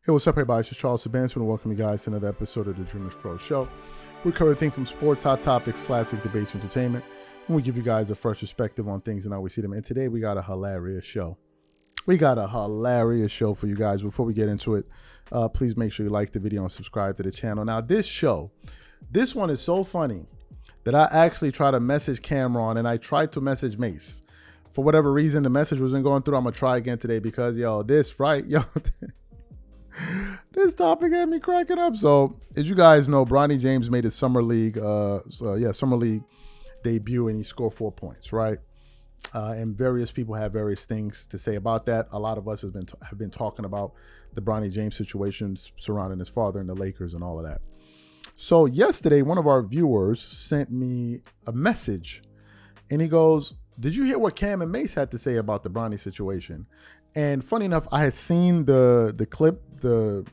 Hey, what's up, everybody? It's Charles Sabanson, and welcome you guys to another episode of the DREAMERSPRO show. We cover everything from sports, hot topics, classic debates, entertainment, and we give you guys a fresh perspective on things and how we see them. And today we got a hilarious show. We got a hilarious show for you guys. Before we get into it, please make sure you like the video and subscribe to the channel. Now, this one is so funny that I actually tried to message Cameron and I tried to message Mace. For whatever reason, the message wasn't going through. I'm going to try again today because, this topic had me cracking up. So, as you guys know, Bronny James made his summer league debut, and he scored 4 points, right? And various people have various things to say about that. A lot of us have been talking about the Bronny James situations surrounding his father and the Lakers and all of that. So yesterday, one of our viewers sent me a message, and he goes, "Did you hear what Cam and Mace had to say about the Bronny situation?" And funny enough, I had seen the clip, the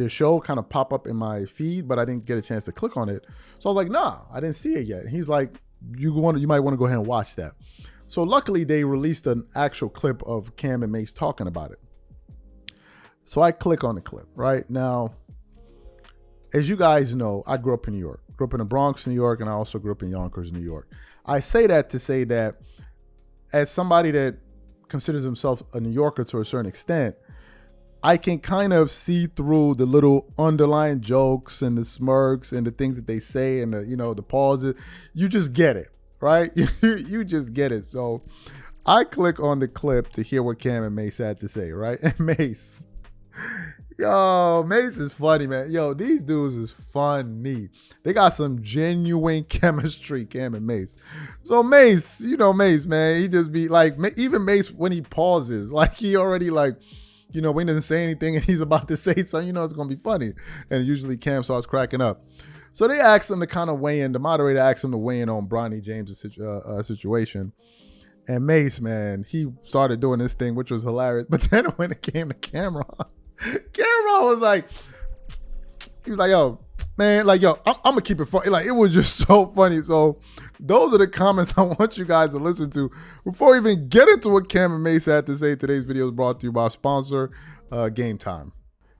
show kind of pop up in my feed, but I didn't get a chance to click on it. So I was like, nah, I didn't see it yet. And he's like, you might want to go ahead and watch that. So luckily they released an actual clip of Cam and Mace talking about it. So I click on the clip. Right now, as you guys know, I grew up in New York. Grew up in the Bronx, New York, and I also grew up in Yonkers, New York. I say that to say that as somebody that considers himself a New Yorker to a certain extent, I can kind of see through the little underlying jokes and the smirks and the things that they say and the pauses. You just get it, right? You just get it. So I click on the clip to hear what Cam and Mace had to say, right? And Mace is funny, man. These dudes is funny. They got some genuine chemistry, Cam and Mace. So Mace, Mace, man, he just be like, even Mace, when he pauses, like he already like, when he doesn't say anything and he's about to say something, it's going to be funny. And usually Cam starts cracking up. So they asked him to kind of weigh in. The moderator asked him to weigh in on Bronny James' situation. And Mace, man, he started doing this thing, which was hilarious. But then when it came to Cameron was like, yo, man, I'm going to keep it funny. Like, it was just so funny. So those are the comments I want you guys to listen to. Before we even get into what Cam and Mace had to say, today's video is brought to you by our sponsor, Game Time.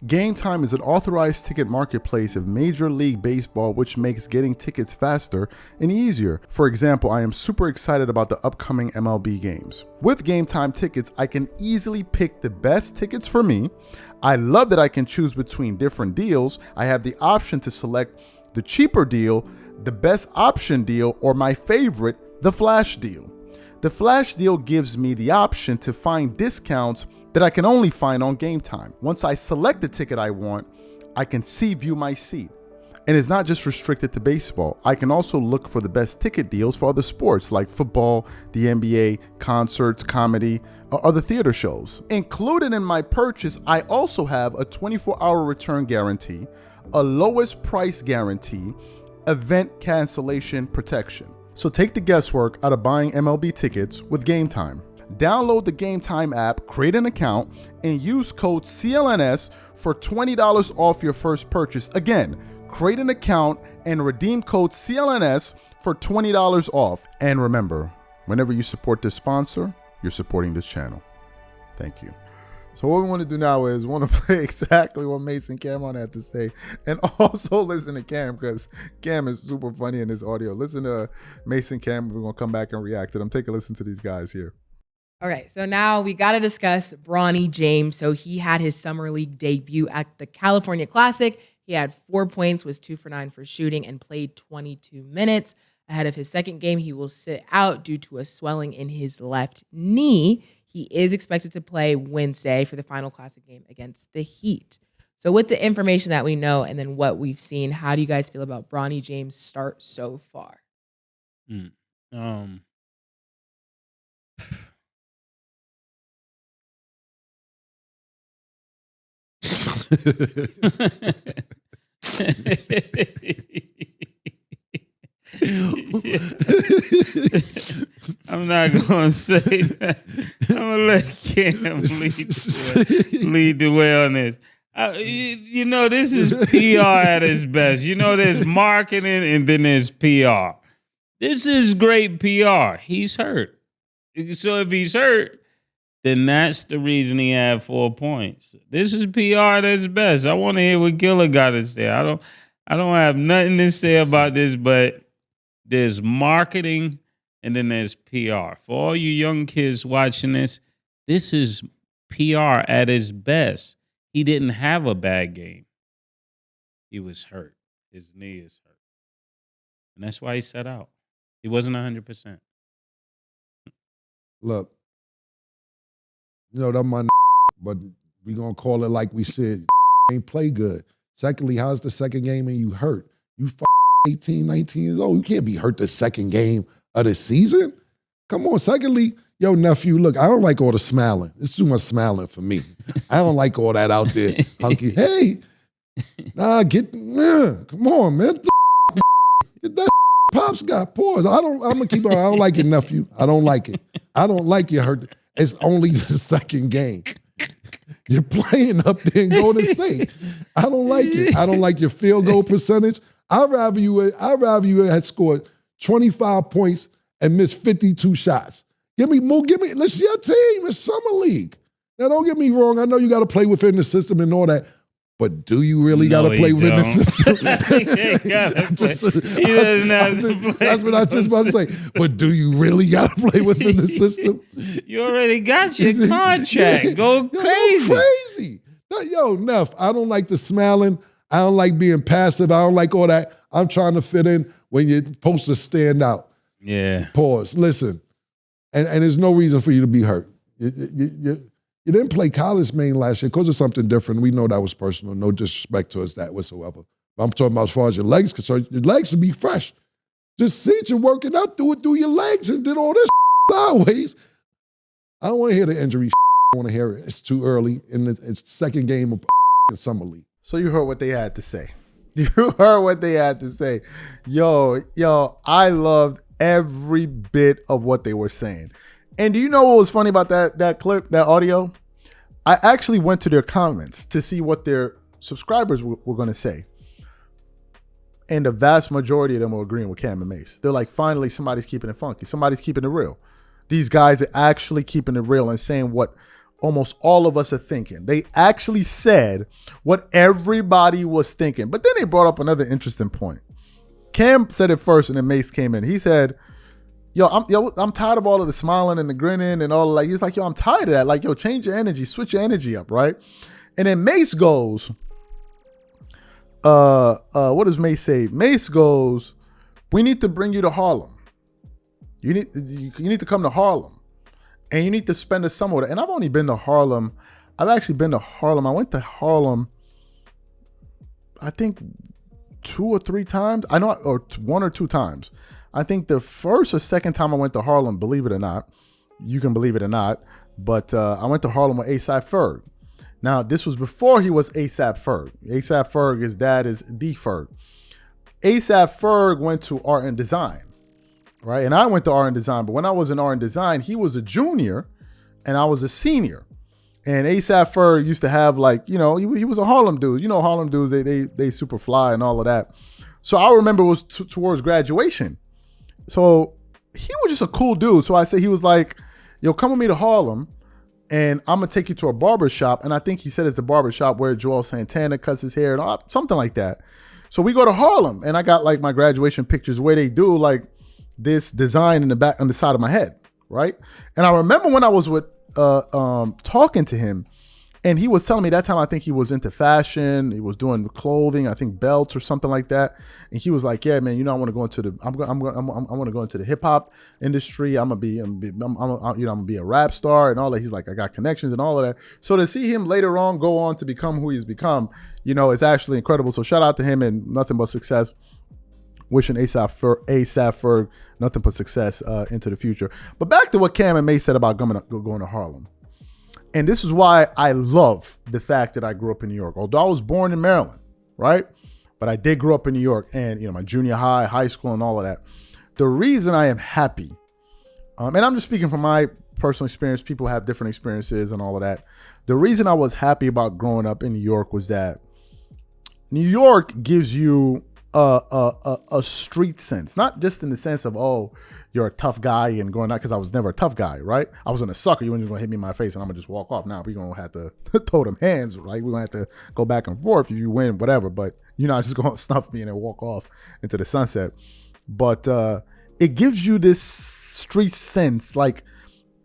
Game Time is an authorized ticket marketplace of Major League Baseball, which makes getting tickets faster and easier. For example, I am super excited about the upcoming MLB games. With Game Time tickets, I can easily pick the best tickets for me. I love that I can choose between different deals. I have the option to select the cheaper deal, the best option deal, or my favorite, the flash deal. The flash deal gives me the option to find discounts that I can only find on Game Time. Once I select the ticket I want, I can view my seat. And it's not just restricted to baseball. I can also look for the best ticket deals for other sports like football, the NBA, concerts, comedy, or other theater shows. Included in my purchase, I also have a 24-hour return guarantee, a lowest price guarantee, event cancellation protection. So take the guesswork out of buying MLB tickets with Game Time. Download the Game Time app, create an account, and use code CLNS for $20 off your first purchase. Again, create an account and redeem code CLNS for $20 off. And remember, whenever you support this sponsor, you're supporting this channel. Thank you. So what we want to do now is we want to play exactly what Mace and Cameron had to say, and also listen to Cam, because Cam is super funny in his audio. Listen to Mace and Cam. We're going to come back and react to them. Take a listen to these guys here. Okay, so now we got to discuss Bronny James. So he had his summer league debut at the California Classic. He had 4 points, was 2 for 9 for shooting, and played 22 minutes. Ahead of his second game, he will sit out due to a swelling in his left knee. He is expected to play Wednesday for the final Classic game against the Heat. So with the information that we know and then what we've seen, how do you guys feel about Bronny James' start so far? I'm not going to say that. I'm going to let Cam lead the way on this. This is PR at its best. There's marketing and then there's PR. This is great PR. He's hurt. So if he's hurt, then that's the reason he had 4 points. This is PR at its best. I want to hear what Gilla got to say. I don't have nothing to say about this, but there's marketing and then there's PR. For all you young kids watching this is PR at its best. He didn't have a bad game. He was hurt. His knee is hurt. And that's why he sat out. He wasn't 100%. Look, that my but we gonna call it like we said, ain't play good. Secondly, how's the second game and you hurt? You 18, 19 years old. You can't be hurt the second game of the season. Come on. Secondly, yo, nephew, look, I don't like all the smiling. It's too much smiling for me. I don't like all that out there. Hunky, hey, come on, man. Get that Pops got pause. I'm gonna keep on. I don't like it, nephew. I don't like it. I don't like you hurt. It's only the second game. You're playing up there in Golden State. I don't like it. I don't like your field goal percentage. I'd rather you had scored 25 points and missed 52 shots. Give me, let's your team. It's summer league. Now don't get me wrong. I know you got to play within the system and all that. But do you really got to play within the system? That's what I just about to say. But do you really got to play within the system? You already got your contract. Go crazy. Go crazy. Yo, Neff, I don't like the smiling. I don't like being passive. I don't like all that. I'm trying to fit in when you're supposed to stand out. Yeah. Pause. Listen. And there's no reason for you to be hurt. You didn't play college main last year because of something different. We know that was personal. No disrespect towards that whatsoever. But I'm talking about as far as your legs concerned. Your legs should be fresh. Just sit you working out, do it through your legs and did all this sideways. I don't want to hear the injury. I want to hear it. It's too early in it's the second game of summer league. So you heard what they had to say. You heard what they had to say. Yo, I loved every bit of what they were saying. And do you know what was funny about that clip, that audio? I actually went to their comments to see what their subscribers were going to say. And the vast majority of them were agreeing with Cam and Mace. They're like, finally, somebody's keeping it funky. Somebody's keeping it real. These guys are actually keeping it real and saying what almost all of us are thinking. They actually said what everybody was thinking. But then they brought up another interesting point. Cam said it first and then Mace came in. He said, I'm tired of all of the smiling and the grinning and all of that. He was like, I'm tired of that. Like, change your energy, switch your energy up, right? And then Mace goes, what does Mace say? Mace goes, we need to bring you to Harlem. You need to come to Harlem. And you need to spend the summer with it. And I've only been to Harlem. I've actually been to Harlem. I went to Harlem, I think 2 or 3 times. I know, or 1 or 2 times. I think the first or second time I went to Harlem, believe it or not, you can believe it or not, but I went to Harlem with A$AP Ferg. Now, this was before he was A$AP Ferg. A$AP Ferg, his dad is D Ferg. A$AP Ferg went to art and design, right? And I went to art and design, but when I was in art and design, he was a junior and I was a senior. And A$AP Ferg used to have he was a Harlem dude. You know, Harlem dudes, they super fly and all of that. So I remember it was towards graduation. So he was just a cool dude. So I said, he was like, come with me to Harlem and I'm going to take you to a barber shop. And I think he said it's a barber shop where Joel Santana cuts his hair and all, something like that. So we go to Harlem and I got like my graduation pictures where they do like this design in the back on the side of my head. Right. And I remember when I was with talking to him and he was telling me that time, I think he was into fashion. He was doing clothing, I think belts or something like that. And he was like, yeah, man, I want to go into I want to go into the hip hop industry. I'm gonna be a rap star and all that. He's like, I got connections and all of that. So to see him later on go on to become who he's become, it's actually incredible. So shout out to him and nothing but success. Wishing A$AP Ferg nothing but success into the future. But back to what Cam and Mace said about going to Harlem. And this is why I love the fact that I grew up in New York. Although I was born in Maryland, right? But I did grow up in New York and, my junior high, high school and all of that. The reason I am happy, and I'm just speaking from my personal experience, people have different experiences and all of that. The reason I was happy about growing up in New York was that New York gives you a street sense, not just in the sense of, you're a tough guy and going out, because I was never a tough guy, right? I was a sucker. You weren't just gonna hit me in my face and I'm gonna just walk off. Now we're gonna have to throw them hands, right? We're gonna have to go back and forth if you win, whatever. But you're not just gonna snuff me and then walk off into the sunset. But it gives you this street sense, like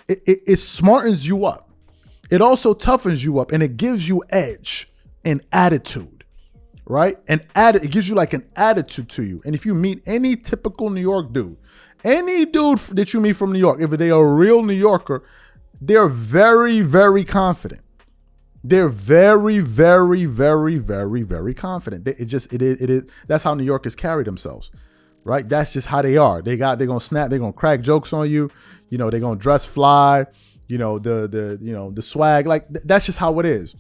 it smartens you up. It also toughens you up, and it gives you edge and attitude, right? And it gives you like an attitude to you. And if you meet any typical New York dude, any dude that you meet from New York, if they are a real New Yorker, they're very, very confident. They're very, very, very, very, very confident. It is. That's how New Yorkers carry themselves, right? That's just how they are. They're gonna snap. They're gonna crack jokes on you. You know, they're gonna dress fly. You know, the swag. Like that's just how it is.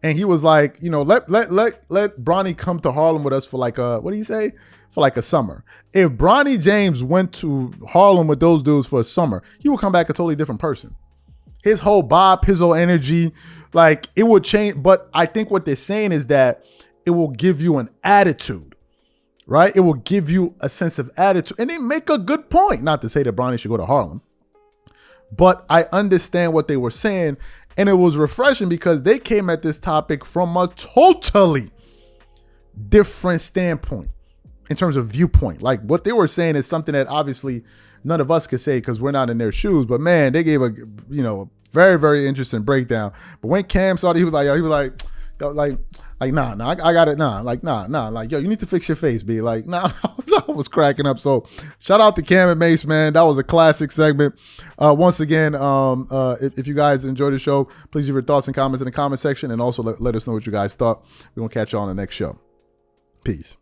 And he was like, you know, let Bronny come to Harlem with us for like what do you say? For like a summer. If Bronny James went to Harlem with those dudes for a summer, he would come back a totally different person. His whole bop, his whole energy, like it would change. But I think what they're saying is that it will give you an attitude, right? It will give you a sense of attitude. And they make a good point. Not to say that Bronny should go to Harlem, but I understand what they were saying. And it was refreshing because they came at this topic from a totally different standpoint in terms of viewpoint. Like what they were saying is something that obviously none of us could say because we're not in their shoes. But man, they gave a very, very interesting breakdown. But when Cam saw it, he was like, nah, I got it. Nah, like, yo, you need to fix your face, B. Like, nah, I was cracking up. So shout out to Cam and Mace, man. That was a classic segment. Once again, if you guys enjoyed the show, please leave your thoughts and comments in the comment section. And also let us know what you guys thought. We're going to catch you on the next show. Peace.